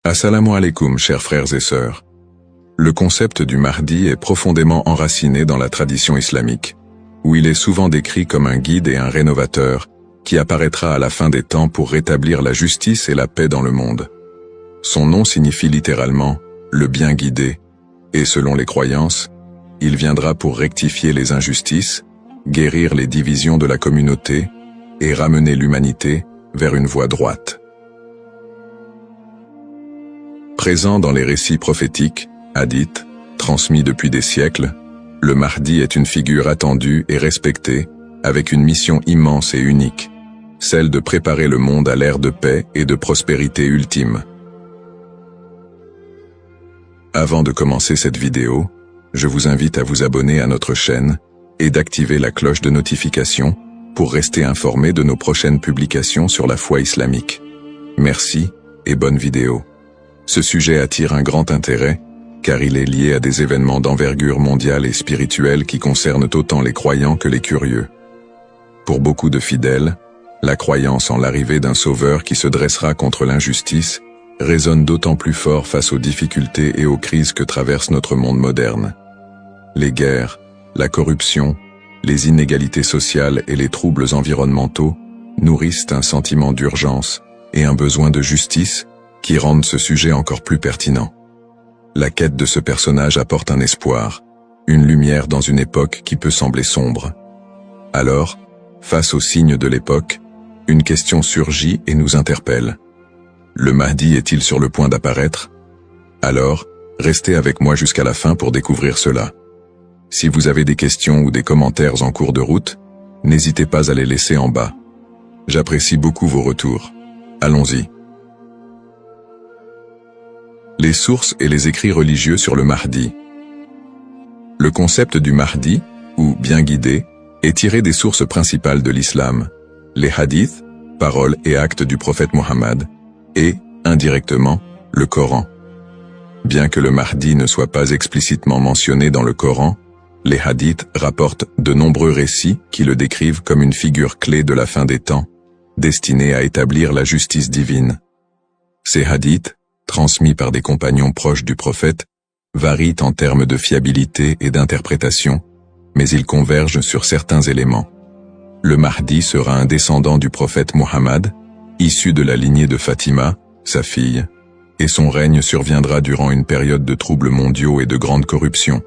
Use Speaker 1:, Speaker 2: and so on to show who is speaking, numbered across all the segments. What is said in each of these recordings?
Speaker 1: Assalamu alaikum, chers frères et sœurs. Le concept du Mahdi est profondément enraciné dans la tradition islamique, où il est souvent décrit comme un guide et un rénovateur qui apparaîtra à la fin des temps pour rétablir la justice et la paix dans le monde. Son nom signifie littéralement « le bien guidé », et selon les croyances, il viendra pour rectifier les injustices, guérir les divisions de la communauté et ramener l'humanité vers une voie droite. Présent dans les récits prophétiques, hadiths, transmis depuis des siècles, le Mahdi est une figure attendue et respectée, avec une mission immense et unique, celle de préparer le monde à l'ère de paix et de prospérité ultime. Avant de commencer cette vidéo, je vous invite à vous abonner à notre chaîne et d'activer la cloche de notification pour rester informé de nos prochaines publications sur la foi islamique. Merci et bonne vidéo. Ce sujet attire un grand intérêt, car il est lié à des événements d'envergure mondiale et spirituelle qui concernent autant les croyants que les curieux. Pour beaucoup de fidèles, la croyance en l'arrivée d'un sauveur qui se dressera contre l'injustice résonne d'autant plus fort face aux difficultés et aux crises que traverse notre monde moderne. Les guerres, la corruption, les inégalités sociales et les troubles environnementaux nourrissent un sentiment d'urgence et un besoin de justice qui rendent ce sujet encore plus pertinent. La quête de ce personnage apporte un espoir, une lumière dans une époque qui peut sembler sombre. Alors, face aux signes de l'époque, une question surgit et nous interpelle. Le Mahdi est-il sur le point d'apparaître? Alors, restez avec moi jusqu'à la fin pour découvrir cela. Si vous avez des questions ou des commentaires en cours de route, n'hésitez pas à les laisser en bas. J'apprécie beaucoup vos retours. Allons-y. Les sources et les écrits religieux sur le Mahdi. Le concept du Mahdi, ou bien guidé, est tiré des sources principales de l'islam, les hadiths, paroles et actes du prophète Mohammed, et, indirectement, le Coran. Bien que le Mahdi ne soit pas explicitement mentionné dans le Coran, les hadiths rapportent de nombreux récits qui le décrivent comme une figure clé de la fin des temps, destinée à établir la justice divine. Ces hadiths, transmis par des compagnons proches du prophète, varient en termes de fiabilité et d'interprétation, mais ils convergent sur certains éléments. Le Mahdi sera un descendant du prophète Mohammed, issu de la lignée de Fatima, sa fille, et son règne surviendra durant une période de troubles mondiaux et de grande corruption.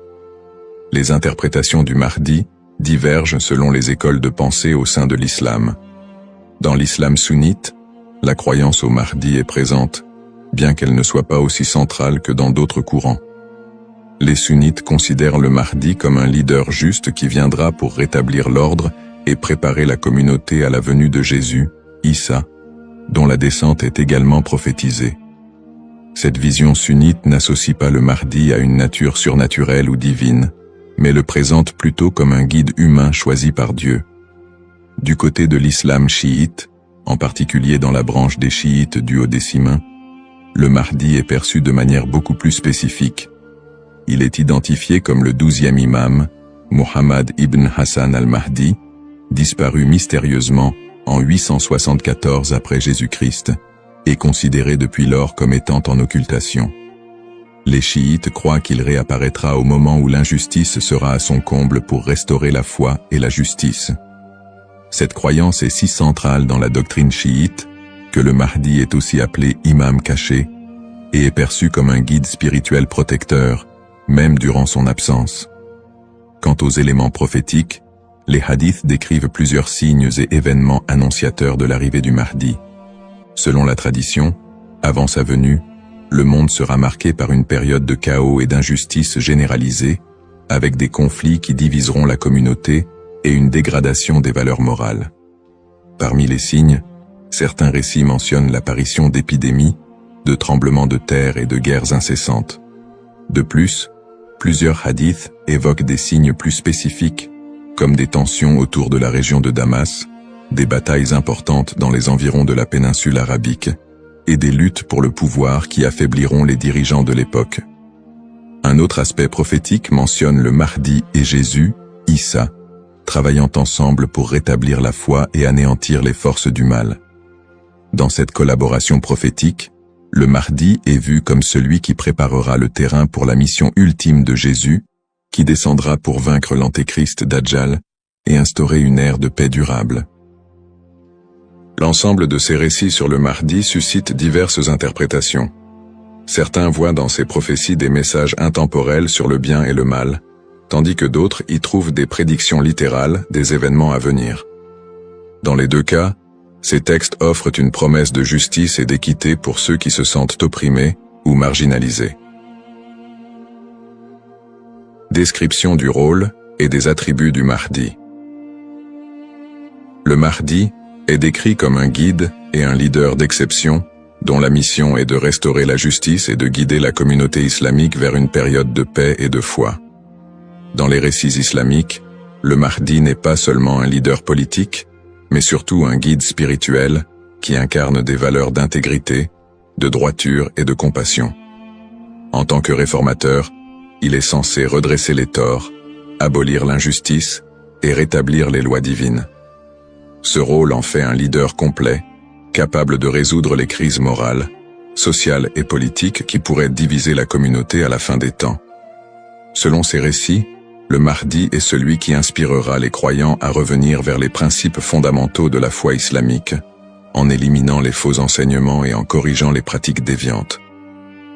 Speaker 1: Les interprétations du Mahdi divergent selon les écoles de pensée au sein de l'islam. Dans l'islam sunnite, la croyance au Mahdi est présente, bien qu'elle ne soit pas aussi centrale que dans d'autres courants. Les sunnites considèrent le Mahdi comme un leader juste qui viendra pour rétablir l'ordre et préparer la communauté à la venue de Jésus, Issa, dont la descente est également prophétisée. Cette vision sunnite n'associe pas le Mahdi à une nature surnaturelle ou divine, mais le présente plutôt comme un guide humain choisi par Dieu. Du côté de l'islam chiite, en particulier dans la branche des chiites duodécimains, le Mahdi est perçu de manière beaucoup plus spécifique. Il est identifié comme le 12e imam, Mohammed ibn Hassan al-Mahdi, disparu mystérieusement en 874 après Jésus-Christ, et considéré depuis lors comme étant en occultation. Les chiites croient qu'il réapparaîtra au moment où l'injustice sera à son comble pour restaurer la foi et la justice. Cette croyance est si centrale dans la doctrine chiite que le Mahdi est aussi appelé imam caché et est perçu comme un guide spirituel protecteur, même durant son absence. Quant aux éléments prophétiques, les hadiths décrivent plusieurs signes et événements annonciateurs de l'arrivée du Mahdi. Selon la tradition, avant sa venue, le monde sera marqué par une période de chaos et d'injustice généralisée, avec des conflits qui diviseront la communauté et une dégradation des valeurs morales. Parmi les signes, certains récits mentionnent l'apparition d'épidémies, de tremblements de terre et de guerres incessantes. De plus, plusieurs hadiths évoquent des signes plus spécifiques, comme des tensions autour de la région de Damas, des batailles importantes dans les environs de la péninsule arabique, et des luttes pour le pouvoir qui affaibliront les dirigeants de l'époque. Un autre aspect prophétique mentionne le Mahdi et Jésus, Issa, travaillant ensemble pour rétablir la foi et anéantir les forces du mal. Dans cette collaboration prophétique, le Mahdi est vu comme celui qui préparera le terrain pour la mission ultime de Jésus, qui descendra pour vaincre l'antéchrist Dajjal et instaurer une ère de paix durable. L'ensemble de ces récits sur le Mahdi suscite diverses interprétations. Certains voient dans ces prophéties des messages intemporels sur le bien et le mal, tandis que d'autres y trouvent des prédictions littérales des événements à venir. Dans les deux cas, ces textes offrent une promesse de justice et d'équité pour ceux qui se sentent opprimés ou marginalisés. Description du rôle et des attributs du Mahdi. Le Mahdi est décrit comme un guide et un leader d'exception, dont la mission est de restaurer la justice et de guider la communauté islamique vers une période de paix et de foi. Dans les récits islamiques, le Mahdi n'est pas seulement un leader politique, mais surtout un guide spirituel qui incarne des valeurs d'intégrité, de droiture et de compassion. En tant que réformateur, il est censé redresser les torts, abolir l'injustice et rétablir les lois divines. Ce rôle en fait un leader complet, capable de résoudre les crises morales, sociales et politiques qui pourraient diviser la communauté à la fin des temps. Selon ces récits, le Mahdi est celui qui inspirera les croyants à revenir vers les principes fondamentaux de la foi islamique, en éliminant les faux enseignements et en corrigeant les pratiques déviantes.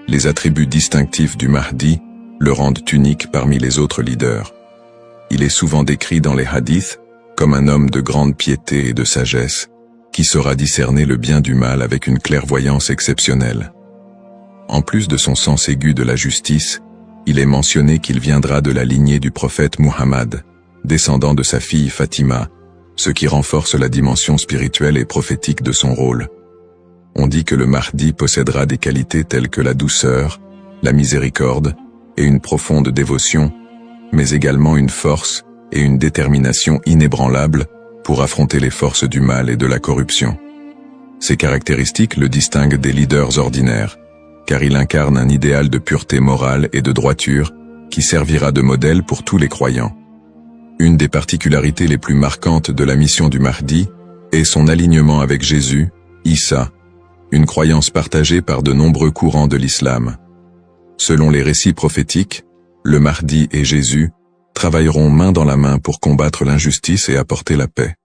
Speaker 1: Les attributs distinctifs du Mahdi le rendent unique parmi les autres leaders. Il est souvent décrit dans les hadiths comme un homme de grande piété et de sagesse, qui saura discerner le bien du mal avec une clairvoyance exceptionnelle. En plus de son sens aigu de la justice, il est mentionné qu'il viendra de la lignée du prophète Muhammad, descendant de sa fille Fatima, ce qui renforce la dimension spirituelle et prophétique de son rôle. On dit que le Mahdi possédera des qualités telles que la douceur, la miséricorde et une profonde dévotion, mais également une force et une détermination inébranlables pour affronter les forces du mal et de la corruption. Ces caractéristiques le distinguent des leaders ordinaires, car il incarne un idéal de pureté morale et de droiture qui servira de modèle pour tous les croyants. Une des particularités les plus marquantes de la mission du Mahdi est son alignement avec Jésus, Issa, une croyance partagée par de nombreux courants de l'islam. Selon les récits prophétiques, le Mahdi et Jésus travailleront main dans la main pour combattre l'injustice et apporter la paix.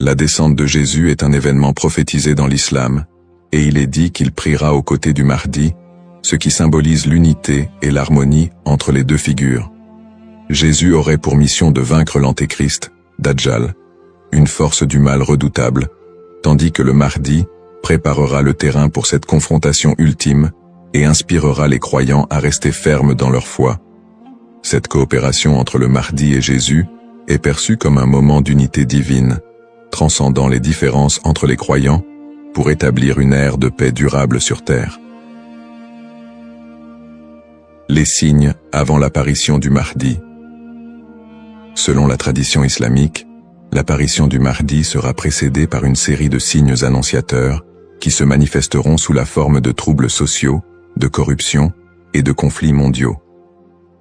Speaker 1: La descente de Jésus est un événement prophétisé dans l'islam, et il est dit qu'il priera aux côtés du Mahdi, ce qui symbolise l'unité et l'harmonie entre les deux figures. Jésus aurait pour mission de vaincre l'antéchrist, Dajjal, une force du mal redoutable, tandis que le Mahdi préparera le terrain pour cette confrontation ultime et inspirera les croyants à rester fermes dans leur foi. Cette coopération entre le Mahdi et Jésus est perçue comme un moment d'unité divine, transcendant les différences entre les croyants, pour établir une ère de paix durable sur terre. Les signes avant l'apparition du Mahdi. Selon la tradition islamique, l'apparition du Mahdi sera précédée par une série de signes annonciateurs qui se manifesteront sous la forme de troubles sociaux, de corruption et de conflits mondiaux.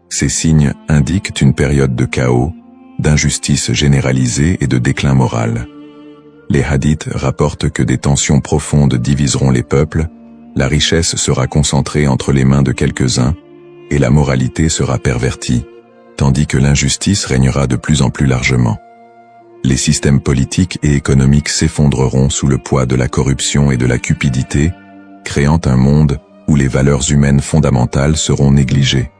Speaker 1: Ces signes indiquent une période de chaos, d'injustice généralisée et de déclin moral. Les hadiths rapportent que des tensions profondes diviseront les peuples, la richesse sera concentrée entre les mains de quelques-uns, et la moralité sera pervertie, tandis que l'injustice régnera de plus en plus largement. Les systèmes politiques et économiques s'effondreront sous le poids de la corruption et de la cupidité, créant un monde où les valeurs humaines fondamentales seront négligées.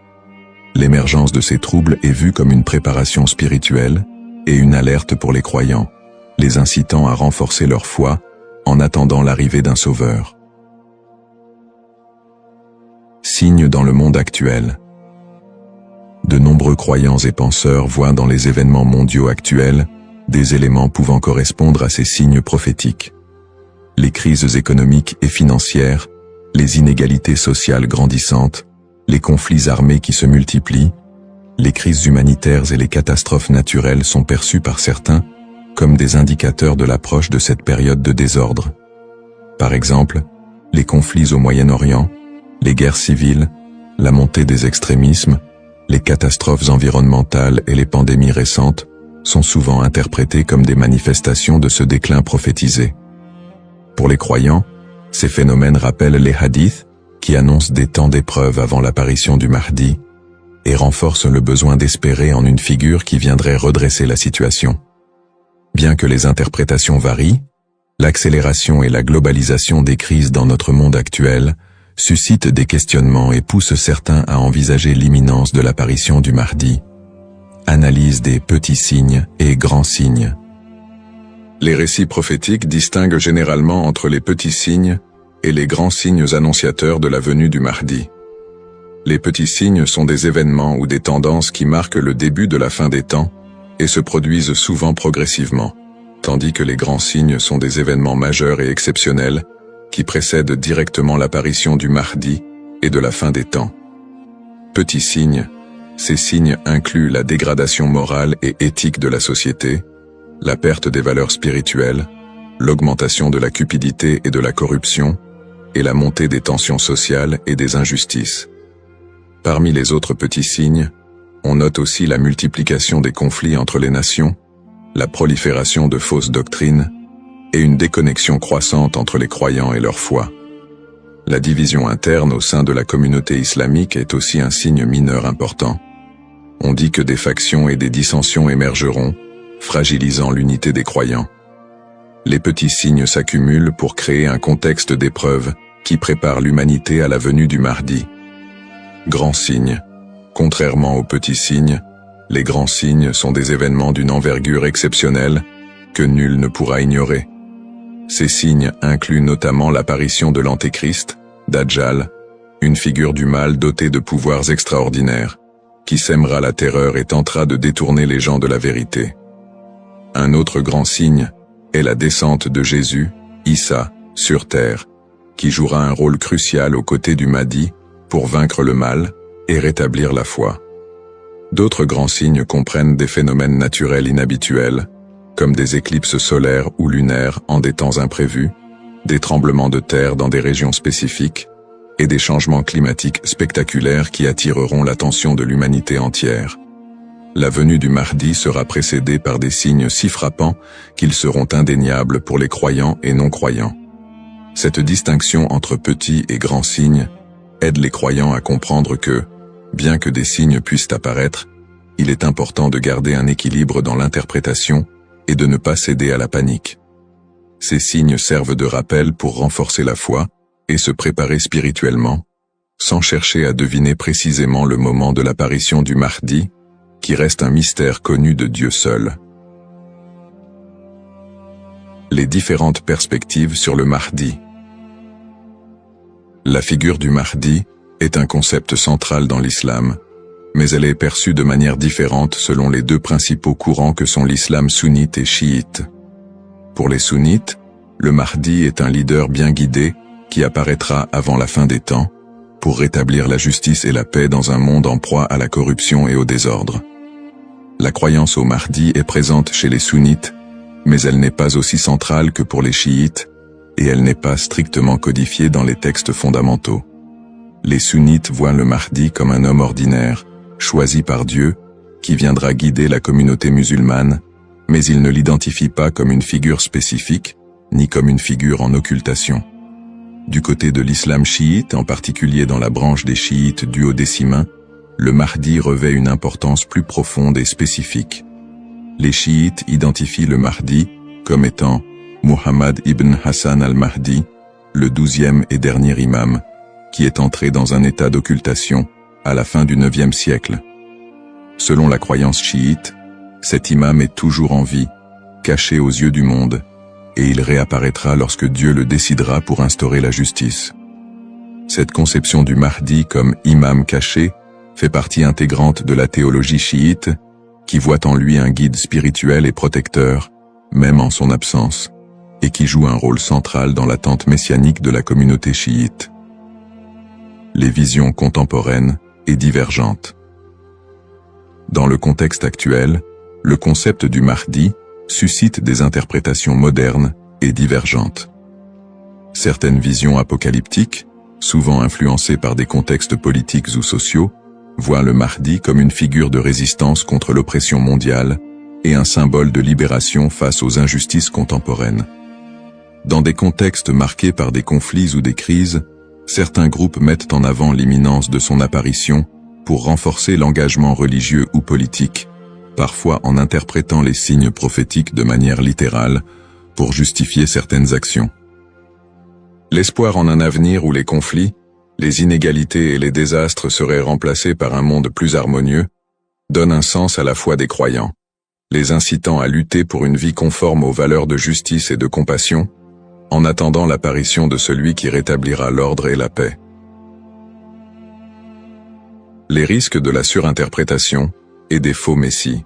Speaker 1: L'émergence de ces troubles est vue comme une préparation spirituelle et une alerte pour les croyants, les incitant à renforcer leur foi en attendant l'arrivée d'un sauveur. Signes dans le monde actuel. De nombreux croyants et penseurs voient dans les événements mondiaux actuels des éléments pouvant correspondre à ces signes prophétiques. Les crises économiques et financières, les inégalités sociales grandissantes, les conflits armés qui se multiplient, les crises humanitaires et les catastrophes naturelles sont perçus par certains comme des indicateurs de l'approche de cette période de désordre. Par exemple, les conflits au Moyen-Orient, les guerres civiles, la montée des extrémismes, les catastrophes environnementales et les pandémies récentes sont souvent interprétés comme des manifestations de ce déclin prophétisé. Pour les croyants, Ces phénomènes rappellent les hadiths, qui annoncent des temps d'épreuve avant l'apparition du Mahdi, et renforcent le besoin d'espérer en une figure qui viendrait redresser la situation. Bien que les interprétations varient, l'accélération et la globalisation des crises dans notre monde actuel suscitent des questionnements et poussent certains à envisager l'imminence de l'apparition du Mahdi. Analyse des petits signes et grands signes. Les récits prophétiques distinguent généralement entre les petits signes et les grands signes annonciateurs de la venue du Mahdi. Les petits signes sont des événements ou des tendances qui marquent le début de la fin des temps et se produisent souvent progressivement, tandis que les grands signes sont des événements majeurs et exceptionnels qui précèdent directement l'apparition du Mahdi et de la fin des temps. Petits signes, ces signes incluent la dégradation morale et éthique de la société, la perte des valeurs spirituelles, l'augmentation de la cupidité et de la corruption, et la montée des tensions sociales et des injustices. Parmi les autres petits signes, on note aussi la multiplication des conflits entre les nations, la prolifération de fausses doctrines, et une déconnexion croissante entre les croyants et leur foi. La division interne au sein de la communauté islamique est aussi un signe mineur important. On dit que des factions et des dissensions émergeront, fragilisant l'unité des croyants. Les petits signes s'accumulent pour créer un contexte d'épreuve qui prépare l'humanité à la venue du Mahdi. Grands signes. Contrairement aux petits signes, les grands signes sont des événements d'une envergure exceptionnelle que nul ne pourra ignorer. Ces signes incluent notamment l'apparition de l'Antéchrist, Dajjal, une figure du mal dotée de pouvoirs extraordinaires, qui sèmera la terreur et tentera de détourner les gens de la vérité. Un autre grand signe est la descente de Jésus, Issa, sur terre, qui jouera un rôle crucial aux côtés du Mahdi pour vaincre le mal et rétablir la foi. D'autres grands signes comprennent des phénomènes naturels inhabituels, comme des éclipses solaires ou lunaires en des temps imprévus, des tremblements de terre dans des régions spécifiques, et des changements climatiques spectaculaires qui attireront l'attention de l'humanité entière. La venue du Mahdi sera précédée par des signes si frappants qu'ils seront indéniables pour les croyants et non-croyants. Cette distinction entre petits et grands signes aide les croyants à comprendre que, bien que des signes puissent apparaître, il est important de garder un équilibre dans l'interprétation et de ne pas céder à la panique. Ces signes servent de rappel pour renforcer la foi et se préparer spirituellement, sans chercher à deviner précisément le moment de l'apparition du Mahdi, qui reste un mystère connu de Dieu seul. Les différentes perspectives sur le Mahdi. La figure du Mahdi est un concept central dans l'islam, mais elle est perçue de manière différente selon les deux principaux courants que sont l'islam sunnite et chiite. Pour les sunnites, le Mahdi est un leader bien guidé qui apparaîtra avant la fin des temps, pour rétablir la justice et la paix dans un monde en proie à la corruption et au désordre. La croyance au Mahdi est présente chez les sunnites, mais elle n'est pas aussi centrale que pour les chiites, et elle n'est pas strictement codifiée dans les textes fondamentaux. Les sunnites voient le Mahdi comme un homme ordinaire, choisi par Dieu, qui viendra guider la communauté musulmane, mais ils ne l'identifient pas comme une figure spécifique, ni comme une figure en occultation. Du côté de l'islam chiite, en particulier dans la branche des chiites duodécimains, le Mahdi revêt une importance plus profonde et spécifique. Les chiites identifient le Mahdi comme étant Muhammad ibn Hassan al-Mahdi, le 12e et dernier imam, qui est entré dans un état d'occultation à la fin du 9e siècle. Selon la croyance chiite, cet imam est toujours en vie, caché aux yeux du monde, et il réapparaîtra lorsque Dieu le décidera pour instaurer la justice. Cette conception du Mahdi comme imam caché fait partie intégrante de la théologie chiite, qui voit en lui un guide spirituel et protecteur, même en son absence, et qui joue un rôle central dans l'attente messianique de la communauté chiite. Les visions contemporaines et divergentes. Dans le contexte actuel, le concept du Mahdi suscite des interprétations modernes et divergentes. Certaines visions apocalyptiques, souvent influencées par des contextes politiques ou sociaux, voient le Mahdi comme une figure de résistance contre l'oppression mondiale et un symbole de libération face aux injustices contemporaines. Dans des contextes marqués par des conflits ou des crises, certains groupes mettent en avant l'imminence de son apparition pour renforcer l'engagement religieux ou politique, parfois en interprétant les signes prophétiques de manière littérale pour justifier certaines actions. L'espoir en un avenir où les conflits, les inégalités et les désastres seraient remplacés par un monde plus harmonieux, donne un sens à la foi des croyants, les incitant à lutter pour une vie conforme aux valeurs de justice et de compassion, en attendant l'apparition de celui qui rétablira l'ordre et la paix. Les risques de la surinterprétation et des faux messies.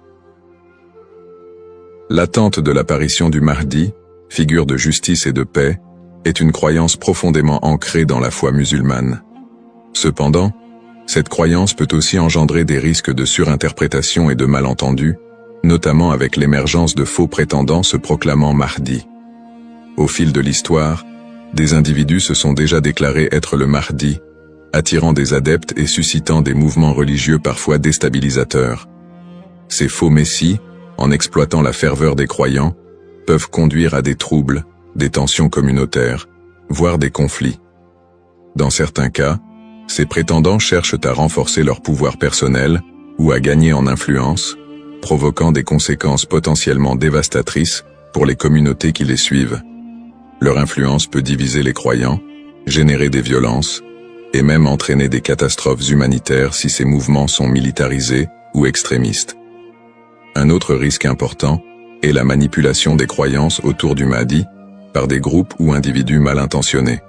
Speaker 1: L'attente de l'apparition du Mahdi, figure de justice et de paix, est une croyance profondément ancrée dans la foi musulmane. Cependant, cette croyance peut aussi engendrer des risques de surinterprétation et de malentendus, notamment avec l'émergence de faux prétendants se proclamant Mahdi. Au fil de l'histoire, des individus se sont déjà déclarés être le Mahdi, attirant des adeptes et suscitant des mouvements religieux parfois déstabilisateurs. Ces faux messies, en exploitant la ferveur des croyants, peuvent conduire à des troubles, des tensions communautaires, voire des conflits. Dans certains cas, ces prétendants cherchent à renforcer leur pouvoir personnel ou à gagner en influence, provoquant des conséquences potentiellement dévastatrices pour les communautés qui les suivent. Leur influence peut diviser les croyants, générer des violences, et même entraîner des catastrophes humanitaires si ces mouvements sont militarisés ou extrémistes. Un autre risque important est la manipulation des croyances autour du Mahdi par des groupes ou individus mal intentionnés.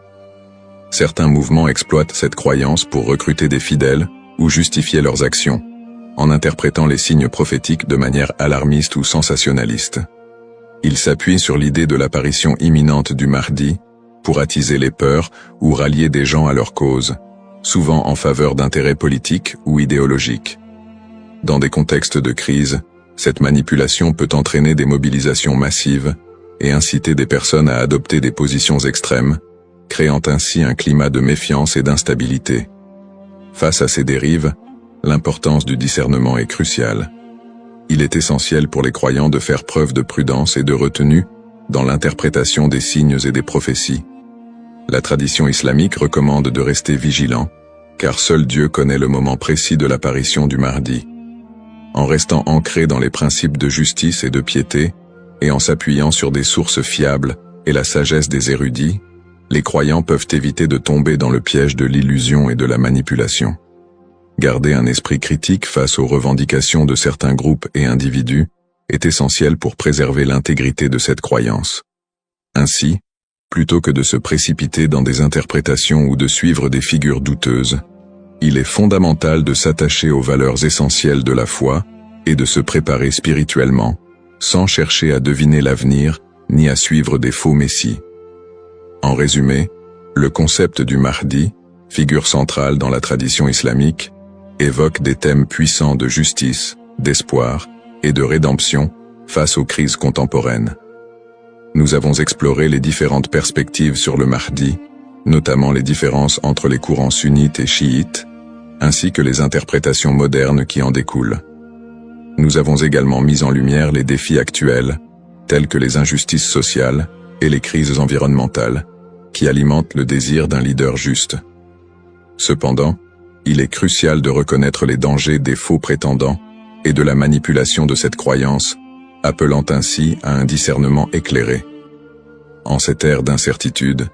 Speaker 1: Certains mouvements exploitent cette croyance pour recruter des fidèles ou justifier leurs actions, en interprétant les signes prophétiques de manière alarmiste ou sensationnaliste. Ils s'appuient sur l'idée de l'apparition imminente du Mahdi pour attiser les peurs ou rallier des gens à leur cause, souvent en faveur d'intérêts politiques ou idéologiques. Dans des contextes de crise, cette manipulation peut entraîner des mobilisations massives et inciter des personnes à adopter des positions extrêmes, créant ainsi un climat de méfiance et d'instabilité. Face à ces dérives, l'importance du discernement est cruciale. Il est essentiel pour les croyants de faire preuve de prudence et de retenue dans l'interprétation des signes et des prophéties. La tradition islamique recommande de rester vigilant, car seul Dieu connaît le moment précis de l'apparition du Mahdi. En restant ancré dans les principes de justice et de piété, et en s'appuyant sur des sources fiables et la sagesse des érudits, les croyants peuvent éviter de tomber dans le piège de l'illusion et de la manipulation. Garder un esprit critique face aux revendications de certains groupes et individus est essentiel pour préserver l'intégrité de cette croyance. Ainsi, plutôt que de se précipiter dans des interprétations ou de suivre des figures douteuses, il est fondamental de s'attacher aux valeurs essentielles de la foi et de se préparer spirituellement, sans chercher à deviner l'avenir ni à suivre des faux messies. En résumé, le concept du Mahdi, figure centrale dans la tradition islamique, évoque des thèmes puissants de justice, d'espoir et de rédemption face aux crises contemporaines. Nous avons exploré les différentes perspectives sur le Mahdi, notamment les différences entre les courants sunnites et chiites, ainsi que les interprétations modernes qui en découlent. Nous avons également mis en lumière les défis actuels, tels que les injustices sociales et les crises environnementales, qui alimentent le désir d'un leader juste. Cependant, il est crucial de reconnaître les dangers des faux prétendants et de la manipulation de cette croyance, appelant ainsi à un discernement éclairé. En cette ère d'incertitude,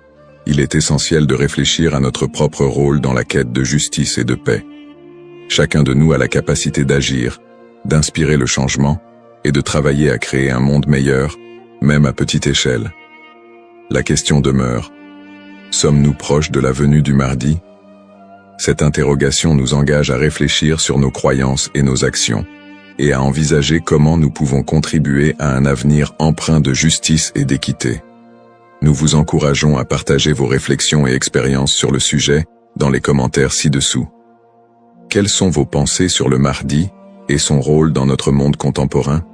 Speaker 1: il est essentiel de réfléchir à notre propre rôle dans la quête de justice et de paix. Chacun de nous a la capacité d'agir, d'inspirer le changement et de travailler à créer un monde meilleur, même à petite échelle. La question demeure: sommes-nous proches de la venue du Mahdi ? Cette interrogation nous engage à réfléchir sur nos croyances et nos actions, et à envisager comment nous pouvons contribuer à un avenir empreint de justice et d'équité. Nous vous encourageons à partager vos réflexions et expériences sur le sujet dans les commentaires ci-dessous. Quelles sont vos pensées sur le Mahdi et son rôle dans notre monde contemporain?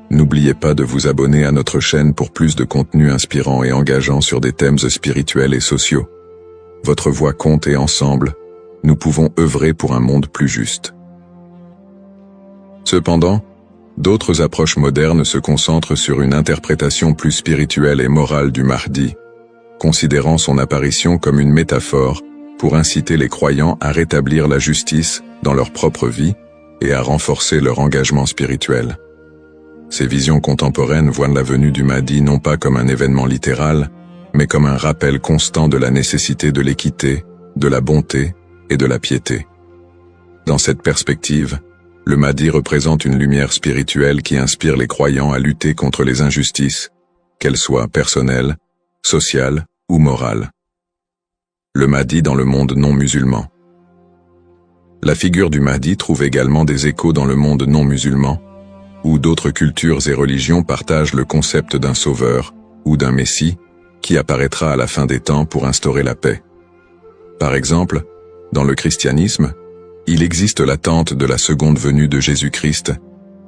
Speaker 1: N'oubliez pas de vous abonner à notre chaîne pour plus de contenu inspirant et engageant sur des thèmes spirituels et sociaux. Votre voix compte et ensemble, nous pouvons œuvrer pour un monde plus juste. Cependant, D'autres approches modernes se concentrent sur une interprétation plus spirituelle et morale du Mahdi, considérant son apparition comme une métaphore pour inciter les croyants à rétablir la justice dans leur propre vie et à renforcer leur engagement spirituel. Ces visions contemporaines voient la venue du Mahdi non pas comme un événement littéral, mais comme un rappel constant de la nécessité de l'équité, de la bonté et de la piété. Dans cette perspective, le Mahdi représente une lumière spirituelle qui inspire les croyants à lutter contre les injustices, qu'elles soient personnelles, sociales ou morales. Le Mahdi dans le monde non musulman. La figure du Mahdi trouve également des échos dans le monde non musulman, où d'autres cultures et religions partagent le concept d'un sauveur ou d'un messie qui apparaîtra à la fin des temps pour instaurer la paix. Par exemple, dans le christianisme, il existe l'attente de la seconde venue de Jésus-Christ,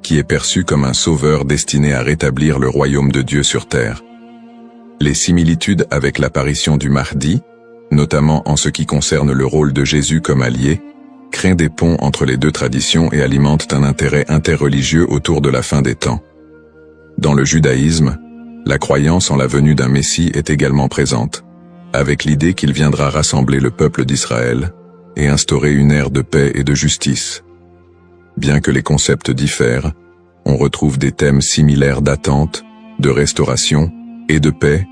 Speaker 1: qui est perçu comme un sauveur destiné à rétablir le royaume de Dieu sur terre. Les similitudes avec l'apparition du Mahdi, notamment en ce qui concerne le rôle de Jésus comme allié, créent des ponts entre les deux traditions et alimentent un intérêt interreligieux autour de la fin des temps. Dans le judaïsme, la croyance en la venue d'un Messie est également présente, avec l'idée qu'il viendra rassembler le peuple d'Israël et instaurer une ère de paix et de justice. Bien que les concepts diffèrent, on retrouve des thèmes similaires d'attente, de restauration et de paix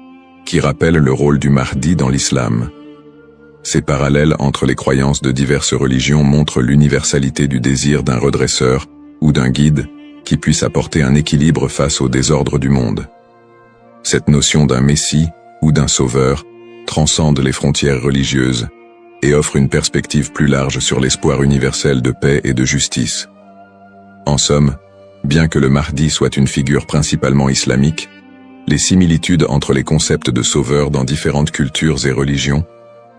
Speaker 1: qui rappellent le rôle du Mahdi dans l'islam. Ces parallèles entre les croyances de diverses religions montrent l'universalité du désir d'un redresseur ou d'un guide qui puisse apporter un équilibre face au désordre du monde. Cette notion d'un messie ou d'un sauveur transcende les frontières religieuses et offre une perspective plus large sur l'espoir universel de paix et de justice. En somme, bien que le Mahdi soit une figure principalement islamique, les similitudes entre les concepts de sauveur dans différentes cultures et religions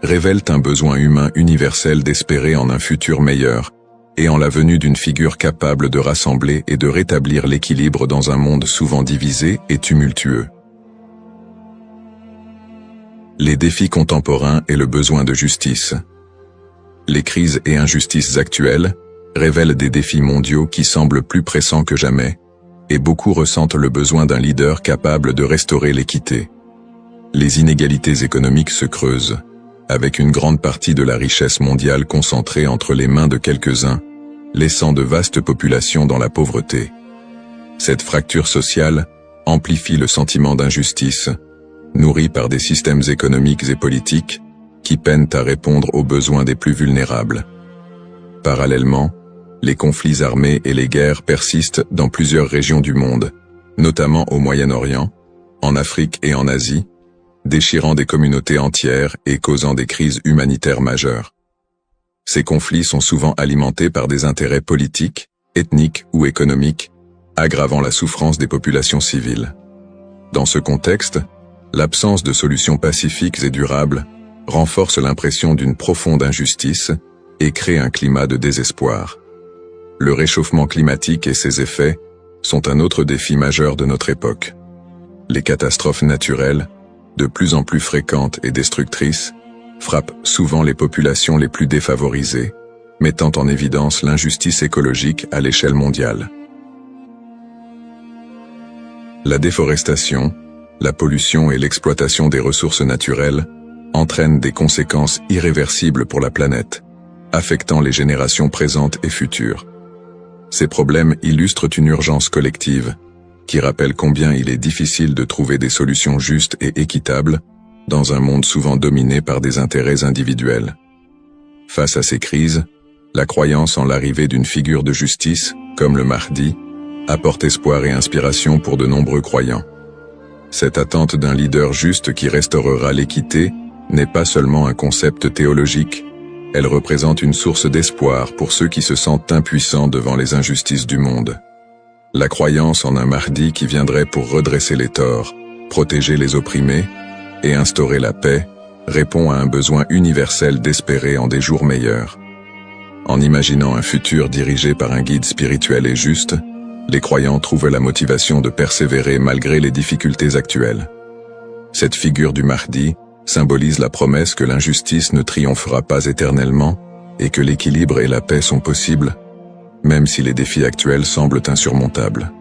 Speaker 1: révèlent un besoin humain universel d'espérer en un futur meilleur et en la venue d'une figure capable de rassembler et de rétablir l'équilibre dans un monde souvent divisé et tumultueux. Les défis contemporains et le besoin de justice. Les crises et injustices actuelles révèlent des défis mondiaux qui semblent plus pressants que jamais, et beaucoup ressentent le besoin d'un leader capable de restaurer l'équité. Les inégalités économiques se creusent, avec une grande partie de la richesse mondiale concentrée entre les mains de quelques-uns, laissant de vastes populations dans la pauvreté. Cette fracture sociale amplifie le sentiment d'injustice, nourri par des systèmes économiques et politiques qui peinent à répondre aux besoins des plus vulnérables. Parallèlement, les conflits armés et les guerres persistent dans plusieurs régions du monde, notamment au Moyen-Orient, en Afrique et en Asie, déchirant des communautés entières et causant des crises humanitaires majeures. Ces conflits sont souvent alimentés par des intérêts politiques, ethniques ou économiques, aggravant la souffrance des populations civiles. Dans ce contexte, l'absence de solutions pacifiques et durables renforce l'impression d'une profonde injustice et crée un climat de désespoir. Le réchauffement climatique et ses effets sont un autre défi majeur de notre époque. Les catastrophes naturelles, de plus en plus fréquentes et destructrices, frappent souvent les populations les plus défavorisées, mettant en évidence l'injustice écologique à l'échelle mondiale. La déforestation, la pollution et l'exploitation des ressources naturelles entraînent des conséquences irréversibles pour la planète, affectant les générations présentes et futures. Ces problèmes illustrent une urgence collective, qui rappelle combien il est difficile de trouver des solutions justes et équitables dans un monde souvent dominé par des intérêts individuels. Face à ces crises, la croyance en l'arrivée d'une figure de justice, comme le Mahdi, apporte espoir et inspiration pour de nombreux croyants. Cette attente d'un leader juste qui restaurera l'équité n'est pas seulement un concept théologique, elle représente une source d'espoir pour ceux qui se sentent impuissants devant les injustices du monde. La croyance en un Mahdi qui viendrait pour redresser les torts, protéger les opprimés et instaurer la paix répond à un besoin universel d'espérer en des jours meilleurs. En imaginant un futur dirigé par un guide spirituel et juste, les croyants trouvent la motivation de persévérer malgré les difficultés actuelles. Cette figure du Mahdi symbolise la promesse que l'injustice ne triomphera pas éternellement et que l'équilibre et la paix sont possibles, même si les défis actuels semblent insurmontables.